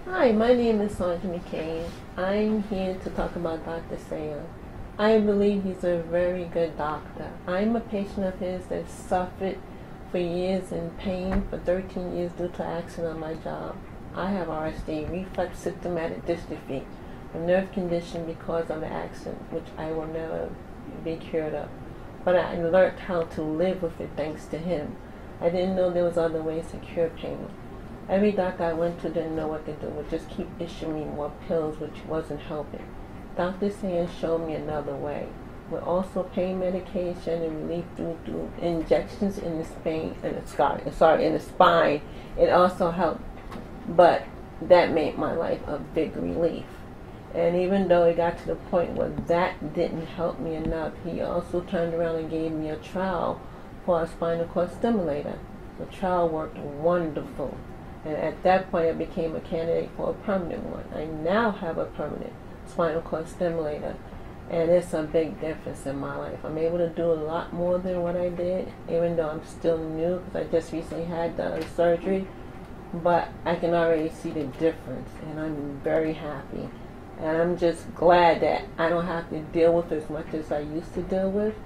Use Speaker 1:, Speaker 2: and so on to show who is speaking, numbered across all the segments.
Speaker 1: Hi, my name is Sandra McCain. I'm here to talk about Dr. Sam. I believe he's a very good doctor. I'm a patient of his that suffered for years in pain for 13 years due to accident on my job. I have RSD, reflex symptomatic dystrophy, a nerve condition because of the accident, which I will never be cured of. But I learned how to live with it thanks to him. I didn't know there was other ways to cure pain. Every doctor I went to didn't know what to do, would just keep issuing me more pills, which wasn't helping. Dr. Sand showed me another way, with also pain medication and relief through injections in the spine, in the spine. It also helped, but that made my life a big relief. And even though it got to the point where that didn't help me enough, he also turned around and gave me a trial for a spinal cord stimulator. The trial worked wonderful. And at that point, I became a candidate for a permanent one. I now have a permanent spinal cord stimulator, and it's a big difference in my life. I'm able to do a lot more than what I did, even though I'm still new because I just recently had the surgery. But I can already see the difference, and I'm very happy. And I'm just glad that I don't have to deal with as much as I used to deal with.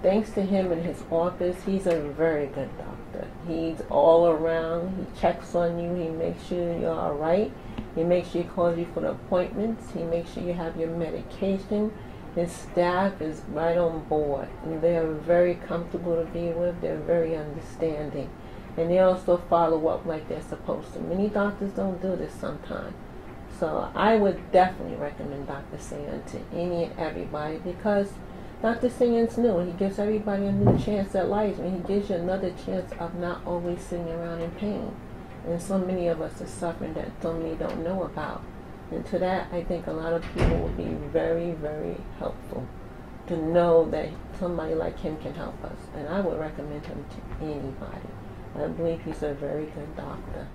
Speaker 1: Thanks to him in his office, he's a very good doctor. He's all around. He checks on you. He makes sure you're all right. He makes sure he calls you for the appointments. He makes sure you have your medication. His staff is right on board. And they're very comfortable to be with. They're very understanding. And they also follow up like they're supposed to. Many doctors don't do this sometimes. So I would definitely recommend Dr. Sand to any and everybody because Dr. Sand's new. He gives everybody a new chance at life, and he gives you another chance of not always sitting around in pain. And so many of us are suffering that so many don't know about. And to that, I think a lot of people will be very, very helpful to know that somebody like him can help us. And I would recommend him to anybody. I believe he's a very good doctor.